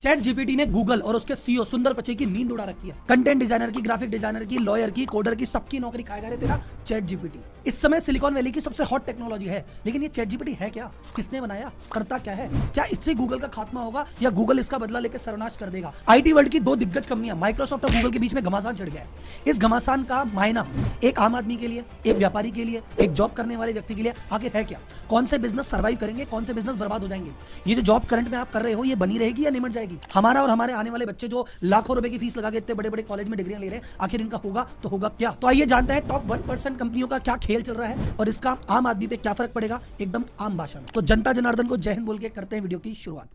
Chat GPT ने Google और उसके सीईओ सुंदर पिचाई की नींद उड़ा रखी है। कंटेंट डिजाइनर की, ग्राफिक डिजाइनर की, लॉयर की, कोडर की, सबकी नौकरी खाएगा रे तेरा चैट जीपीटी। इस समय सिलिकॉन वैली की सबसे हॉट टेक्नोलॉजी है, लेकिन ये चैट जीपीटी है क्या, किसने बनाया, करता क्या है, क्या इससे गूगल का खात्मा होगा या गूगल इसका बदला लेकर सर्वनाश कर देगा। आईटी वर्ल्ड की दो दिग्गज कंपनियां माइक्रोसॉफ्ट और गूगल के बीच में घमासान छिड़ गया है। इस घमासान का मायना एक आम आदमी के लिए, एक व्यापारी के लिए, एक जॉब करने वाले व्यक्ति के लिए आखिर है क्या। कौन से बिजनेस सर्वाइव करेंगे, कौन से बिजनेस बर्बाद हो जाएंगे। ये जो जॉब करंट में आप कर रहे हो, ये बनी रहेगी या निमट जाएगी। हमारा और हमारे आने वाले बच्चे जो लाखों रुपए की फीस लगा के इतने बड़े बड़े कॉलेज में डिग्रियां ले रहे हैं, आखिर इनका होगा तो होगा क्या। तो आइए जानते हैं टॉप 1% कंपनियों का क्या खेल चल रहा है और इसका आम आदमी पे क्या फर्क पड़ेगा, एकदम आम भाषा में। तो जनता जनार्दन को जय हिंद बोल के करते हैं वीडियो की शुरुआत।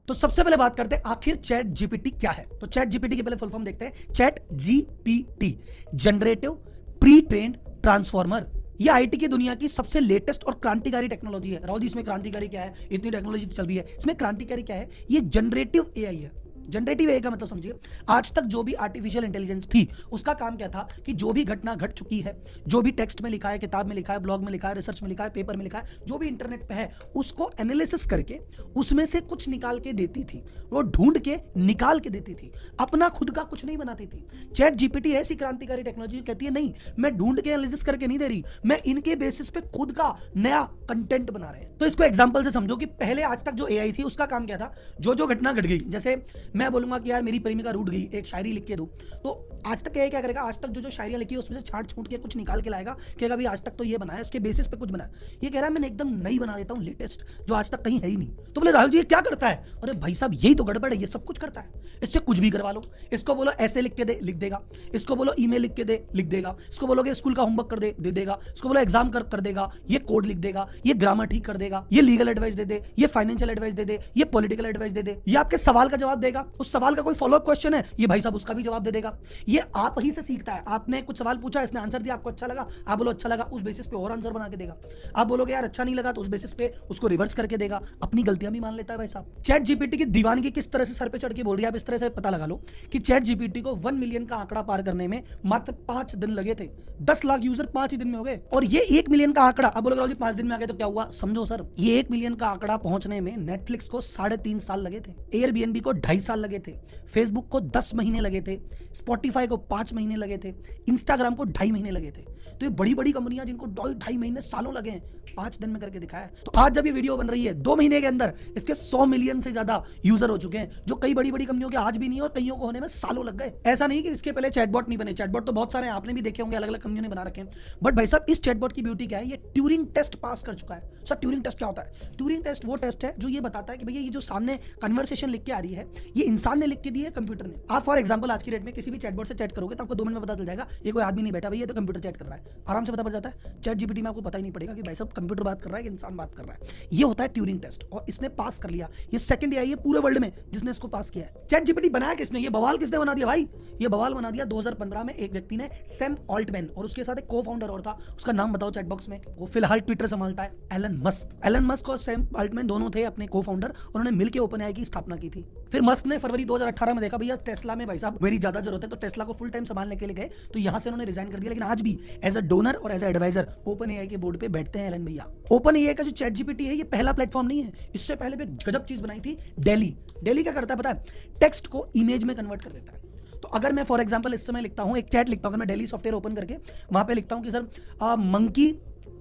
तो सबसे पहले बात करते हैं आखिर चैट जीपीटी क्या है। तो चैट जीपीटी के पहले फुल फॉर्म देखते हैं। Chat GPT, generative pre trained transformer. ये आईटी की दुनिया की सबसे लेटेस्ट और क्रांतिकारी टेक्नोलॉजी है। राहुल जी, इसमें क्रांतिकारी क्या है, इतनी टेक्नोलॉजी चल रही है, इसमें क्रांतिकारी क्या है, ये जनरेटिव एआई है। जनरेटिव एआई का मतलब समझिए, आज तक जो भी आर्टिफिशियल इंटेलिजेंस थी उसका काम क्या था कि जो भी घटना घट चुकी है, जो भी टेक्स्ट में लिखा है, किताब में लिखा है, ब्लॉग में लिखा है, रिसर्च में लिखा है, पेपर में लिखा है, जो भी इंटरनेट पे है, उसको एनालिसिस करके उसमें से कुछ निकाल के देती थी, वो ढूंढ के निकाल के देती थी, अपना खुद का कुछ नहीं बनाती थी। चैट जीपीटी ऐसी क्रांतिकारी टेक्नोलॉजी कहती है नहीं, मैं ढूंढ के एनालिसिस करके नहीं दे रही, मैं इनके बेसिस पे खुद का नया कंटेंट बना रहे हैं। तो इसको एग्जांपल से समझो कि पहले आज तक जो एआई थी उसका काम क्या था, जो घटना घट गई, जैसे मैं बोलूंगा कि यार मेरी प्रेमिका रूठ गई, एक शायरी लिख के दो, तो आज तक क्या करेगा, आज तक जो शायरियां लिखी है उसमें से छांट छूट के कुछ निकाल के लाएगा, कहेगा भाई आज तक तो ये बनाया, इसके बेसिस पे कुछ बनाया। ये कह रहा है मैंने एकदम नई बना देता हूं, लेटेस्ट, जो आज तक कहीं है ही नहीं। तो बोले राहुल जी ये क्या करता है, अरे भाई साहब यही तो गड़बड़ है, ये सब कुछ करता है, इससे कुछ भी करवा लो। इसको बोलो ऐसे लिख के दे, लिख देगा। इसको बोलो ईमेल लिख के दे, लिख देगा। इसको बोलोगे स्कूल का होमवर्क कर दे देगा। इसको बोलो एग्जाम कर देगा, ये कोड लिख देगा, ये ग्रामर ठीक कर देगा, ये लीगल एडवाइस दे दे, ये फाइनेंशियल एडवाइस दे दे, ये पॉलिटिकल एडवाइस दे दे, ये आपके सवाल का जवाब देगा, उस सवाल का कोई फॉलोअप क्वेश्चन है, ये भाई साहब उसका भी जवाब दे देगा। ये आप ही से सीखता है, आपने कुछ सवाल पूछा, इसने आंसर दिया, आपको अच्छा लगा, आप बोलो अच्छा लगा, उस बेसिस पे और आंसर बना के देगा। आप बोलोगे यार अच्छा नहीं लगा, तो उस बेसिस पे उसको रिवर्स करके देगा, अपनी गलतियां भी मान लेता है भाई साहब। चैट जीपीटी की दीवानगी किस तरह से सर पे चढ़ के बोल रही है, आप इस तरह से पता लगा लो कि चैट जीपीटी को 1 मिलियन का आंकड़ा पार करने में मात्र 5 दिन लगे थे। 10 लाख यूजर 5 ही दिन में हो गए, और ये 1 मिलियन का आंकड़ा, अब बोलोगे 5 दिन में आ गए तो क्या हुआ, समझो सर, ये 1 मिलियन का आंकड़ा पहुंचने में नेटफ्लिक्स को 3.5 साल लगे थे, एयरबीएनबी को 2.5 साल लगे थे, फेसबुक को 10 महीने लगे थे, स्पॉटिफाई को 5 महीने लगे थे, इंस्टाग्राम को 2.5 महीने लगे थे। तो ये बड़ी बड़ी कंपनियां जिनको 2.5 महीने सालों लगे हैं, 5 दिन में करके दिखाया। तो आज जब ये वीडियो बन रही है, 2 महीने के अंदर इसके 100 मिलियन से ज्यादा यूजर हो चुके हैं, जो कई बड़ी बड़ी कंपनियों के आज भी नहीं, और कईयों को होने में सालों लग गए। ऐसा नहीं कि इसके पहले चैटबॉट नहीं बने, चैटबॉट तो बहुत सारे आपने भी देखे होंगे, अलग अलग कंपनियों ने बना रखे हैं। बट भाई साहब इस चैटबॉट की ब्यूटी क्या है, ये ट्यूरिंग टेस्ट पास कर चुका है। सर ट्यूरिंग टेस्ट क्या होता है? ट्यूरिंग टेस्ट वो टेस्ट है जो ये बताता है कि भैया ये जो सामने कन्वर्सेशन लिख के आ रही है, ये इंसान ने लिख के दी है, कंप्यूटर ने। आप फॉर एग्जांपल आज की डेट में किसी भी चैटबॉट से चैट करोगे तो आपको 2 मिनट में पता चल जाएगा ये कोई आदमी नहीं बैठा, भैया ये तो कंप्यूटर चैट कर रहा है, आराम से पता पड़ जाता है। चैट जीपीटी में आपको पता ही नहीं पड़ेगा कि भाई साहब कंप्यूटर बात कर रहा है कि इंसान बात कर रहा है। ये होता है ट्यूरिंग टेस्ट, और इसने पास कर लिया। ये सेकंड एआई है पूरे वर्ल्ड में जिसने इसको पास किया है। चैट जीपीटी बनाया किसने, ये बवाल किसने बना दिया भाई? ये बवाल बना दिया 2015 में एक व्यक्ति ने, सैम ऑल्टमैन, और उसके साथ एक को फाउंडर और था, उसका नाम बताओ चैट बॉक्स में। वो फिलहाल ट्विटर संभालता है, एलन मस्क। एलन मस्क और सैम ऑल्टमैन दोनों थे अपने को फाउंडर, उन्होंने मिलकर ओपन एआई की स्थापना की थी। फिर मस्क ने फरवरी 2018 में देखा भैया टेस्ला में भाई साहब मेरी ज्यादा जरूरत है, तो टेस्ला को फुल टाइम संभालने के लिए गए, तो यहां से उन्होंने रिजाइन कर दिया। लेकिन आज भी एज अ डोनर और as a adviser open AI के बोर्ड पे बैठते हैं एलन भैया। ओपन एआई का जो चैट जीपीटी है, ये पहला प्लेटफॉर्म नहीं है, इससे पहले भी गजब चीज बनाई थी डेली। डेली क्या करता है पता है? टेक्स्ट को इमेज में कन्वर्ट कर देता है। तो अगर मैं फॉर एग्जांपल इस समय लिखता हूं, एक चैट लिखता हूं, अगर मैं डेली सॉफ्टवेयर ओपन करके वहां पे लिखता हूं कि sir monkey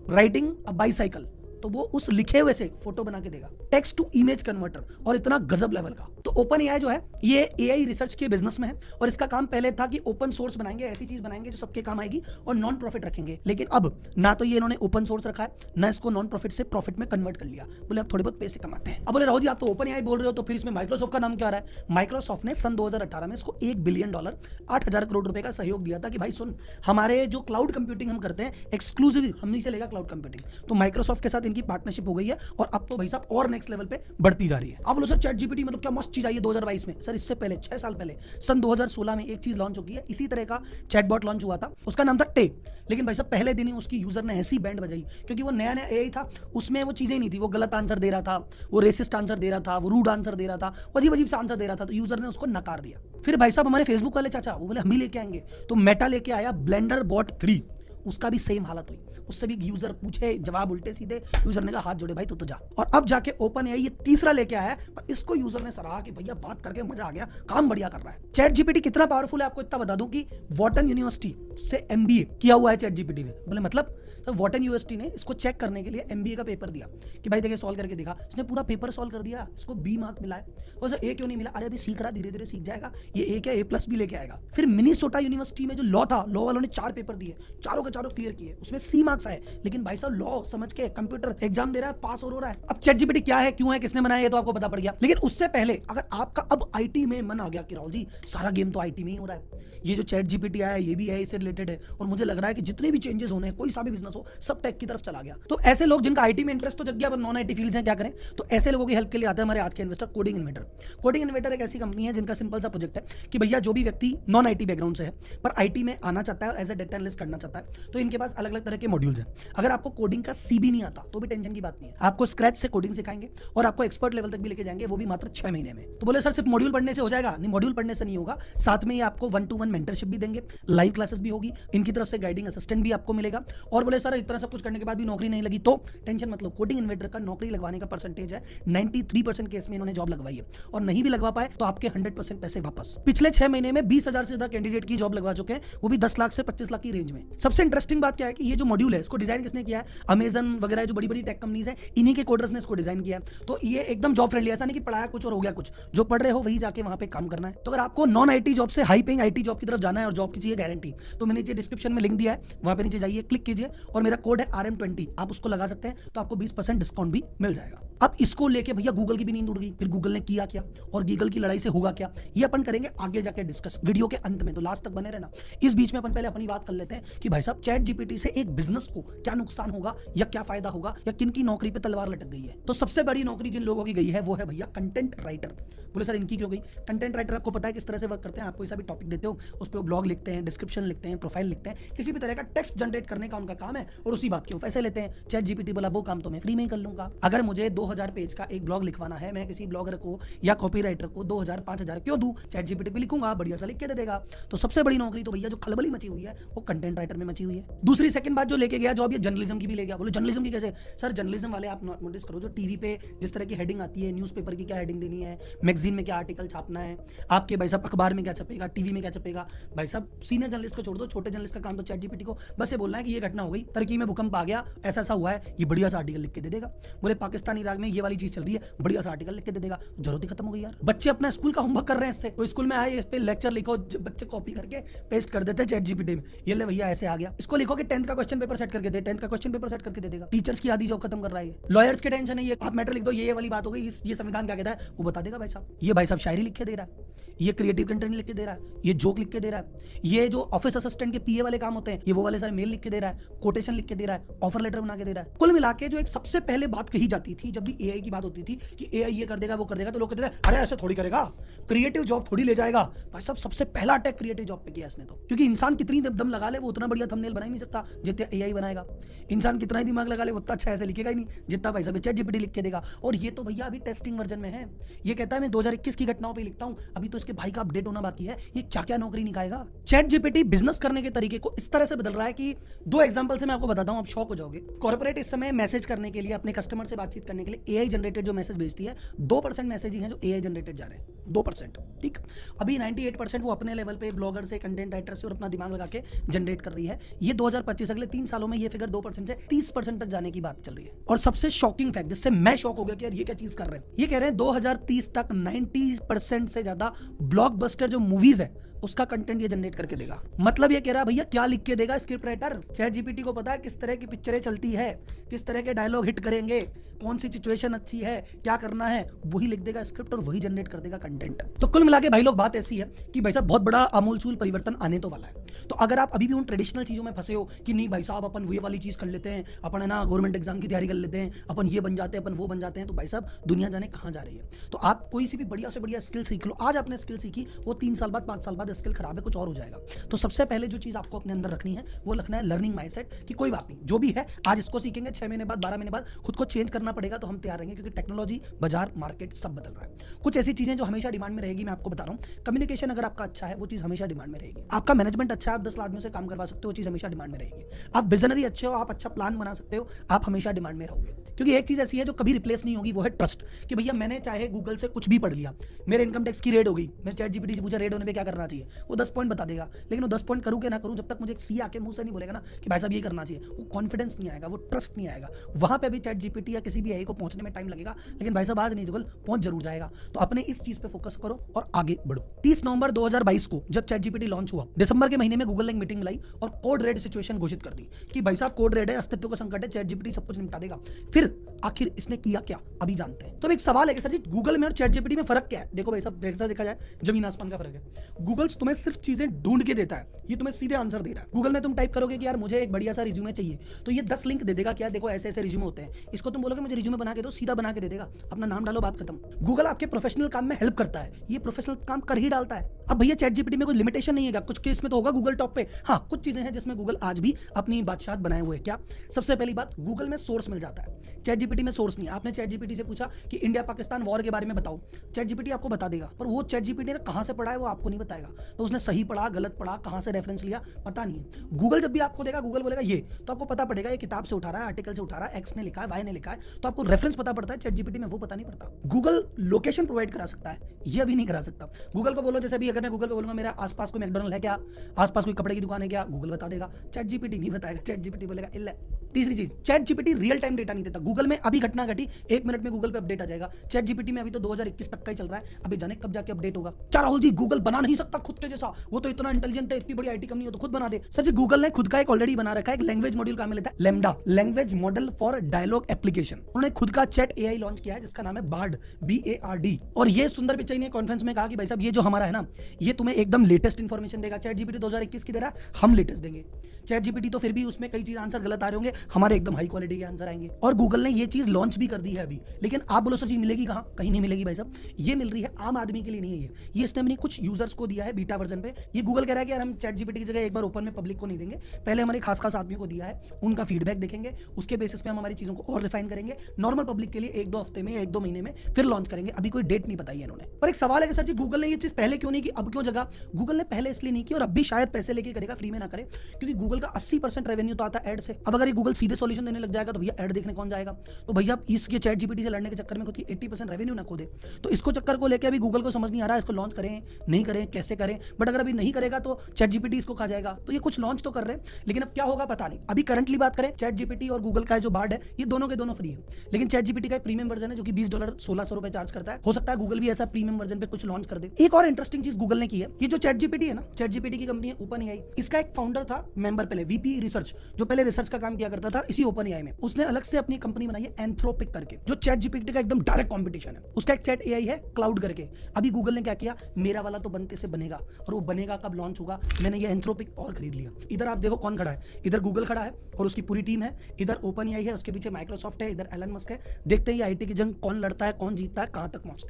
riding a bicycle, तो वो उस लिखे हुए से फोटो बना के देगा, टेक्स्ट टू इमेज कन्वर्टर, और इतना गजब लेवल का। तो ओपन एआई जो है ये एआई रिसर्च के बिजनेस में है, और इसका काम पहले था कि ओपन सोर्स बनाएंगे, ऐसी चीज बनाएंगे जो सबके काम आएगी और नॉन प्रॉफिट रखेंगे। लेकिन अब ना तो ये इन्होंने ओपन सोर्स रखा है, ना इसको नॉन प्रॉफिट से प्रॉफिट में कन्वर्ट कर लिया। बोले अब थोड़े बहुत पैसे कमाते हैं। अब बोले राहुल जी आप तो ओपन एआई बोल रहे हो, तो फिर इसमें माइक्रोसॉफ्ट का नाम क्या आ रहा है? माइक्रोसॉफ्ट ने सन 2018 में इसको $1 बिलियन 8,000 करोड़ रुपए का सहयोग दिया था कि भाई सुन, हमारे जो क्लाउड कंप्यूटिंग हम करते हैं एक्सक्लूसिव हमनी से लेगा क्लाउड कंप्यूटिंग। तो माइक्रोसॉफ्ट के साथ इनकी पार्टनरशिप हो गई है, और अब तो भाई साहब और नेक्स्ट लेवल पे बढ़ती जा रही है। अब बोलो सर चैट जीपीटी मतलब क्या मस्त चीज आई है 2022 में? सर इससे पहले 6 साल पहले सन 2016 में एक चीज लॉन्च हो गई है, इसी तरह का चैटबॉट लॉन्च हुआ था, उसका नाम था टे। लेकिन भाई साहब पहले दिन ही उसकी यूजर ने ऐसी बैंड बजाई, क्योंकि वो नया नया एआई था, उसमें वो चीजें नहीं थी, वो गलत आंसर दे रहा था, वो रेसिस्ट आंसर दे रहा था, वो रूड आंसर दे रहा था, अजीब अजीब सा आंसर दे रहा था, तो यूजर ने उसको नकार दिया। फिर भाई साहब हमारे फेसबुक वाले चाचा वो बोले हम भी लेके आएंगे, तो मेटा लेके आया ब्लेंडर बॉट 3। उसका भी सेम हालत हुई, उससे भी यूजर पूछे जवाब उल्टे सीधे, यूजर ने कहा हाथ जोड़े भाई तो जा। और अब जाके ओपन एआई ये तीसरा लेके आया है, पर इसको यूजर ने सराहा कि भैया बात करके मजा आ गया, काम बढ़िया कर रहा है। चैट जीपीटी कितना पावरफुल है आपको इतना बता दूं कि वॉटन यूनिवर्सिटी से एमबीए किया हुआ है चैट जीपीटी ने। बोले मतलब तो वॉटन यूनिवर्सिटी ने इसको चेक करने के लिए एमबीए का पेपर दिया कि भाई देखिए सॉल्व करके दिखा, इसने पूरा पेपर सॉल्व कर दिया, इसको बी मार्क मिला है। और ए क्यों नहीं मिला? अरे अभी सीख रहा, धीरे धीरे सीख जाएगा, ये ए क्या A+ भी लेके आएगा। फिर मिनीसोटा यूनिवर्सिटी में जो लॉ था, लॉ वालों ने 4 पेपर दिए, चारों के चारों क्लियर किए, उसमें C मार्क्स आए, लेकिन भाई साहब लॉ समझ के कंप्यूटर एग्जाम दे रहा है, पास और हो रहा है। अब चैट जीपीटी क्या है, क्यों है, किसने बनाया, ये तो आपको पता पड़ गया। लेकिन उससे पहले अगर आपका अब आईटी में मन आ गया कि राहुल जी सारा गेम तो आईटी में ही हो रहा है, ये जो चैट जीपीटी आया ये भी एआई से रिलेटेड है, और मुझे लग रहा है कि जितने भी चेंजेस होने हैं, कोई सा भी बिजनेस हो, सब टेक की तरफ चला गया। तो ऐसे लोग जिनका आईटी में इंटरेस्ट तो जग गया पर नॉन आईटी फील्ड्स हैं, क्या करें? तो ऐसे लोगों की हेल्प के लिए आता है हमारे आज के investor coding inventor. Coding inventor एक ऐसी कंपनी है जिनका सिंपल सा प्रोजेक्ट है कि भैया जो भी व्यक्ति नॉन आईटी बैकग्राउंड से है पर आईटी में आना चाहता है, एज ए डेटा एनालिस्ट करना चाहता है, तो इनके पास अलग अलग तरह के मॉड्यूल्स हैं। अगर आपको कोडिंग का सी भी नहीं आता तो भी टेंशन की बात नहीं है, आपको स्क्रैच से कोडिंग सिखाएंगे और आपको एक्सपर्ट लेवल तक भी लेके जाएंगे, वो भी मात्र 6 महीने में। तो बोले सर सिर्फ मॉड्यूल पढ़ने से हो जाएगा? नहीं, मॉड्यूल पढ़ने से नहीं होगा, साथ में ये आपको 1-to-1 मेंटरशिप भी देंगे, लाइव क्लासेस भी होगी, इनकी तरफ से गाइडिंग असिस्टेंट भी आपको मिलेगा। और बोले सर इतना सब कुछ करने के बाद भी नौकरी नहीं लगी, तो टेंशन मतलब कोडिंग इन्वेटर का नौकरी लगवाने का परसेंटेज है 93% केस में इन्होंने जॉब लगवाई है, और नहीं भी लगवा पाए तो आपके 100% पैसे वापस। पिछले 6 महीने में 20,000 से ज्यादा कैंडिडेट की जॉब लगवा चुके हैं, वो भी 10 लाख से 25 लाख की रेंज में। सबसे इंटरेस्टिंग बात क्या है कि ये जो मॉड्यूल है इसको डिजाइन किसने किया है? अमेजन वगैरह जो बड़ी बड़ी टेक कंपनीज है, इन्हीं के कोडर्स ने इसको डिजाइन किया है। तो ये एकदम जॉब फ्रेंडली, ऐसा नहीं कि पढ़ाया कुछ और हो गया कुछ, जो पढ़ रहे हो वही जाके वहां पे काम करना है। तो अगर आपको नॉन आईटी जॉब से हाई पेइंग आईटी जॉब की तरफ जाना है और जॉब की चाहिए गारंटी, तो मैंने नीचे डिस्क्रिप्शन में लिंक दिया है, वहां पे नीचे जाइए, क्लिक कीजिए और मेरा कोड है RM20, आप उसको लगा सकते हैं, तो आपको 20% डिस्काउंट भी मिल जाएगा। अब इसको लेके भैया गूगल की भी नींद उड़ गई, फिर गूगल ने किया क्या और गूगल की लड़ाई से होगा क्या, ये अपन करेंगे आगे जाके डिस्कस वीडियो के अंत में, तो लास्ट तक बने रहना। इस बीच में अपन पहले अपनी बात कर लेते हैं कि भाई साहब चैट जीपीटी से एक बिजनेस को क्या नुकसान होगा या क्या फायदा होगा, या किन की नौकरी पे तलवार लटक गई है। तो सबसे बड़ी नौकरी जिन लोगों की गई है वो है भैया कंटेंट राइटर। बोले सर इनकी क्यों गई? कंटेंट राइटर आपको पता है किस तरह से वर्क करते हैं, आप कोई सा भी टॉपिक देते हो उस पर ब्लॉग लिखते हैं, डिस्क्रिप्शन लिखते हैं, प्रोफाइल लिखते हैं, किसी भी तरह का टेक्स्ट जनरेट करने का उनका काम है, और उसी बात के पैसे लेते हैं। चैट जीपीटी बोला वो काम तो मैं फ्री में ही कर लूंगा। अगर मुझे 2000 पेज का एक ब्लॉग लिखवाना है, मैं किसी ब्लॉगर को या कॉपीराइटर को 2000-5000 क्यों दूं? चैट जीपीटी पे लिखूंगा, बढ़िया सा लिख के दे देगा। तो सबसे बड़ी नौकरी तो भैया जो खलबली मची हुई है वो कंटेंट राइटर में मची हुई है। दूसरी सेकंड बात जो लेके गया जॉब, ये जर्नलिज्म की भी ले गया। बोले जर्नलिज्म की कैसे? सर जर्नलिज्म वाले आप नोटिस करो, जो टीवी पे जिस तरह की हेडिंग आती है, न्यूज़पेपर की क्या हेडिंग देनी है, मैगजीन में क्या आर्टिकल छापना है, आपके भाई साहब अखबार में क्या छपेगा, टीवी में क्या छपेगा, भाई साहब सीनियर जर्नलिस्ट को छोड़ दो, छोटे जर्नलिस्ट का काम तो चैट जीपीटी को बस ये बोलना है कि ये घटना हो गई, टर्की में भूकंप आ गया, ऐसा ऐसा हुआ है, ये बढ़िया सा आर्टिकल लिख के दे देगा। बोले पाकिस्तान इराक में ये वाली चीज चल रही है, बढ़िया सा आर्टिकल लिख के दे देगा। जरूरत ही खत्म हो गई यार। बच्चे अपना स्कूल का होमवर्क कर रहे हैं इससे, तो स्कूल में आए इस पे लेक्चर लिखो, बच्चे कॉपी करके पेस्ट कर देते हैं चैट जीपीटी में, ये ले भैया ऐसे आ गया। इसको लिखो कि 10th का क्वेश्चन पेपर सेट करके दे, 10th का क्वेश्चन पेपर सेट करके दे देगा। टीचर्स की आधी जॉब खत्म कर रहा है। लॉयर्स के टेंशन है, ये आप मैटर लिख दो, ये वाली बात हो गई, ये संविधान क्या कहता है वो बता देगा भाई साहब। ये भाई साहब शायरी लिख के दे रहा है, ये क्रिएटिव कंटेंट लिख के दे रहा है, ये जोक लिख के दे रहा है, ये जो ऑफिस असिस्टेंट के पीए वाले काम होते हैं ये वो वाले सारे मेल लिख के दे रहा है, कोटेशन लिख के दे रहा है, ऑफर लेटर बना के दे रहा है। कुल मिला के जो एक सबसे पहले बात कही जाती थी जब भी एआई की बात होती थी कि एआई ये कर देगा वो कर देगा, तो लोग कहते थे अरे ऐसे थोड़ी करेगा, क्रिएटिव जॉब थोड़ी ले जाएगा। भाई साहब सबसे पहला अटैक क्रिएटिव जॉब पे किया इसने, तो क्योंकि इंसान कितनी दम लगा ले वो उतना बढ़िया थंबनेल बना ही नहीं सकता जितना एआई बनाएगा। इंसान कितना ही दिमाग लगा ले उतना अच्छा ऐसे लिखेगा ही नहीं जितना भाई साहब चैट जीपीटी लिख के देगा। और ये तो भैया अभी टेस्टिंग वर्जन में है, ये कहता है मैं 2021 की घटनाओं पे लिखता हूं, अभी तो इसके भाई का अपडेट होना बाकी है, ये क्या क्या नौकरी निकालेगा। चैट जीपीटी बिजनेस करने के तरीके को इस तरह से बदल रहा है कि 2 एग्जांपल से मैं आपको बताता हूं, आप शॉक हो जाओगे। कॉर्पोरेट इस समय मैसेज करने के लिए, अपने कस्टमर से बातचीत करने के लिए एआई जनरेटेड जो मैसेज भेजती है, 2% मैसेज ही हैं जो एआई जनरेटेड जा रहे हैं, 2%। ठीक, अभी 98% वो अपने लेवल पे ब्लॉगर से, कंटेंट राइटर से और अपना दिमाग लगा के जनरेट कर रही है। ये 2025 अगले 3 सालों में ये फिगर 2% से 30% तक जाने की बात चल रही है। और सबसे शॉकिंग फैक्ट जिससे मैं शॉक हो गया कि यार ये क्या चीज कर रहे हैं, ये कह रहे हैं 2030 तक 90% से ज्यादा ब्लॉकबस्टर जो मूवीज है उसका कंटेंट ये जनरेट करके देगा। मतलब ये कह रहा है भैया क्या लिख के देगा स्क्रिप्ट राइटर? चैट जीपीटी को पता है किस तरह की पिक्चरें चलती है, किस तरह के डायलॉग हिट करेंगे, कौन सी सिचुएशन अच्छी है, क्या करना है, वही लिख देगा स्क्रिप्ट और वही जनरेट कर देगा कंटेंट। तो कुल मिला के भाई लोग बात ऐसी है कि भाई साहब बहुत बड़ा आमूलचूल परिवर्तन आने तो वाला है। तो अगर आप अभी भी उन ट्रेडिशनल चीजों में फंसे हो कि नहीं भाई साहब अपन वो वाली चीज कर लेते हैं, अपन है ना गवर्नमेंट एग्जाम की तैयारी कर लेते हैं, अपन ये बन जाते हैं, अपन वो बन जाते हैं, तो भाई साहब दुनिया जाने कहाँ जा रही है। तो आप कोई सी भी बढ़िया से बढ़िया स्किल सीख लो। आज आपने स्किल सीखी, वो 3 साल बाद, 5 साल बाद, स्किल खराब है, कुछ और हो जाएगा। तो सबसे पहले जो चीज आपको अपने अंदर रखनी है वो रखना है लर्निंग माइंडसेट कि कोई बात नहीं, जो भी है आज इसको सीखेंगे, 6 महीने बाद 12 महीने बाद खुद को चेंज करना पड़ेगा तो हम तैयार रहेंगे, क्योंकि टेक्नोलॉजी, बाजार, मार्केट सब बदल रहा है। कुछ ऐसी चीजें जो हमेशा डिमांड में रहेगी, मैं आपको बता रहा हूँ। कम्युनिकेशन अगर आपका अच्छा है वो चीज हमेशा डिमांड में रहेगी। आपका मैनेजमेंट अच्छा है, आप 10 आदमियों से काम करवा सकते हो, वो चीज हमेशा डिमांड में रहेगी। आप विजनरी अच्छे हो, आप अच्छा प्लान बना सकते हो, आप हमेशा डिमांड में रहोगे। क्योंकि एक चीज ऐसी है जो कभी रिप्लेस नहीं होगी, वो है ट्रस्ट। कि भैया मैंने चाहे गूगल से कुछ भी पढ़ लिया, मेरे इनकम टैक्स की रेड हो गई, मैं चैट जीपीटी से पूछा रेड होने पे क्या करना चाहिए, वो 10 पॉइंट बता देगा। लेकिन वो 10 पॉइंट करूँ कि ना करूँ, जब तक मुझे एक सी आके मुंह से नहीं बोलेगा ना कि भाई साहब ये करना चाहिए, वो कॉन्फिडेंस नहीं आएगा, वो ट्रस्ट नहीं आएगा। वहां पे भी चैट जीपीटी या किसी भी एआई को पहुंचने में टाइम लगेगा, लेकिन भाई साहब आज नहीं गूगल पहुंच जरूर जाएगा। तो अपने इस चीज पे फोकस करो और आगे बढ़ो। 30 नवंबर 2022 को जब चैट जीपीटी लॉन्च हुआ, दिसंबर के महीने में गूगल ने एक मीटिंग बुलाई और कोड रेड सिचुएशन घोषित कर दी कि भाई साहब कोड रेड है, अस्तित्व का संकट है, चैट जीपीटी सब कुछ निपटा देगा। फिर आखिर इसने किया क्या, अभी जानते हैं। तो एक सवाल है कि सर जी गूगल में और चैट जीपीटी में फर्क क्या है? देखो भाई साहब, जैसा देखा जाए जमीन आसमान का फर्क है। गूगल तुम्हें सिर्फ चीजें ढूंढ के देता है, ये तुम्हें सीधे आंसर दे रहा है। गूगल में तुम टाइप करोगे कि यार मुझे एक बढ़िया सा रिज्यूमे चाहिए, तो ये 10 लिंक दे देगा, क्या देखो ऐसे ऐसे रिज्यूमे होते हैं, इसको तुम बोलोगे मुझे रिज्यूमे बना के दो, सीधा बना के दे देगा, अपना नाम डालो, बात खत्म। गूगल आपके प्रोफेशनल काम में हेल्प करता है, ये प्रोफेशनल काम कर ही डालता है। अब भैया चैट जीपीटी में कोई लिमिटेशन नहीं है, कुछ केस में तो होगा गूगल टॉप पे। हाँ, कुछ चीजें हैं जिसमें गूगल आज भी अपनी बादशाह बनाए हुए हैं। क्या? सबसे पहली बात, गूगल में सोर्स मिल जाता है, चैट जीपीटी में सोर्स नहीं है। आपने चैट जीपीटी से पूछा कि इंडिया पाकिस्तान वॉर के बारे में बताओ, चैट जीपीटी आपको बता देगा, पर वो चैट जीपीटी ने कहां से पढ़ा है वो आपको नहीं बताएगा। तो उसने सही पढ़ा, गलत पढ़ा, कहां से रेफरेंस लिया, पता नहीं है। गूगल जब भी आपको देगा, गूगल बोलेगा ये, तो आपको पता पड़ेगा ये किताब से उठा रहा है, आर्टिकल से उठा रहा है, एक्स ने लिखा है, वाई ने लिखा है, तो आपको रेफरेंस पता पड़ता है। चैट जीपीटी में वो पता नहीं पड़ता। गूगल लोकेशन प्रोवाइड करा सकता है, ये अभी नहीं करा सकता। गूगल को बोलो, जैसे अभी अगर मैं गूगल पे बोलूंगा मेरा आसपास कोई मैकडॉनल्ड है क्या, आसपास कोई कपड़े की दुकान है क्या, गूगल बता देगा, चैट जीपीटी नहीं बताएगा। चैट जीपीटी बोलेगा इल्ले। तीसरी चीज, chat GPT real time data नहीं देता। गूगल में अभी घटना घटी, 1 मिनट में गूगल पे अपडेट आ जाएगा। चैट जीपीटी में अभी तो 2021 तक का ही चल रहा है, अभी जाने कब जाके अपडेट होगा। क्या राहुल जी गूगल बना नहीं सकता खुद के जैसा? वो तो इतना इंटेलिजेंट है, इतनी बड़ी आईटी कंपनी हो तो खुद बना दे। सर जी गूगल ने खुद का एक ऑलरेडी बना रखा है, एक लैंग्वेज मॉड्यूल काम में लेता है, LaMDA, language model for dialogue application. उन्होंने खुद का चैट एआई लॉन्च किया है जिसका नाम है बार्ड, BARD। और ये सुंदर पिचाई ने कॉन्फ्रेंस में कहा कि भाई साहब ये जो हमारा है ना, ये तुम्हें एकदम लेटेस्ट इंफॉर्मेशन देगा। चैट जीपीटी 2021 की दे रहा है, हम लेटेस्ट देंगे। चैट जीपीटी तो फिर भी उसमें कई चीज आंसर गलत आ रहे होंगे, हमारे एकदम हाई क्वालिटी के आंसर आएंगे। और गूगल ने ये चीज लॉन्च भी कर दी है अभी। लेकिन आप बोलो सर जी मिलेगी कहां? कहीं नहीं मिलेगी भाई साहब। ये मिल रही है आम आदमी के लिए नहीं है, ये इसने अपनी कुछ यूजर्स को दिया है बीटा वर्जन पे। ये गूगल कह रहा है कि यार हम चैट जीपीटी की जगह एक बार ओपन में पब्लिक को नहीं देंगे, पहले हमारे खास खास आदमियों को दिया है, उनका फीडबैक देखेंगे, उसके बेसिस पे हम हमारी चीजों को और रिफाइन करेंगे। नॉर्मल पब्लिक के लिए 1-2 हफ्ते में, 1-2 महीने में फिर लॉन्च करेंगे। अभी कोई डेट नहीं बताई है इन्होंने। पर एक सवाल है कि सर जी गूगल ने ये चीज पहले क्यों नहीं की, अब क्यों जगह? गूगल ने पहले इसलिए नहीं की और अब भी शायद पैसे लेके करेगा, फ्री में ना करे, क्योंकि गूगल का 80% रेवेन्यू तो आता है एड से। अब अगर ये गूगल सीधे सॉल्यूशन देने लग जाएगा तो भैया एड देखने कौन जाएगा? तो भैया इसके चैट जीपीटी से लड़ने के चक्कर में खुद की 80% रेवेन्यू ना खो दे। तो इसको चक्कर को लेकर अभी गूगल को समझ नहीं आ रहा है इसको लॉन्च करें नहीं करें, कैसे करें। बट अगर अभी नहीं करेगा तो चैट जीपीटी इसको खा जाएगा। तो ये कुछ लॉन्च तो कर रहे हैं, लेकिन अब क्या होगा पता नहीं। अभी करंटली बात करें, चैट जीपीटी और गूगल का जो बार्ड है ये दोनों के दोनों फ्री है, लेकिन चैट जीपीटी का एक प्रीमियम वर्जन है जो कि $20 $1600 चार्ज करता है। हो सकता है गूगल भी ऐसा प्रीमियम वर्जन पे कुछ लॉन्च कर दे। एक और इंटरेस्टिंग चीज गूगल ने की है, ये जो चैट जीपीटी है ना, चैट जीपीटी की कंपनी है ओपन एआई, इसका एक फाउंडर था मेंबर पहले, VP रिसर्च, जो पहले रिसर्च का काम किया करता था इसी ओपन एआई में। उसने अलग से अपनी कंपनी बनाई है एंथ्रोपिक करके, जो चैट जीपीटी का एकदम डायरेक्ट कंपटीशन है। उसका एक चैट एआई है क्लाउड करके। अभी गूगल ने क्या किया, मेरा वाला तो बनते से बनेगा, और वो बनेगा कब लॉन्च होगा, मैंने ये एंथ्रोपिक और खरीद लिया। इधर आप देखो कौन खड़ा है, इधर गूगल खड़ा है और उसकी पूरी टीम है, इधर ओपन एआई है, उसके पीछे माइक्रोसॉफ्ट है, इधर एलन मस्क है। देखते हैं ये आईटी की जंग कौन लड़ता है, कौन जीतता है, कहां तक पहुंचता है।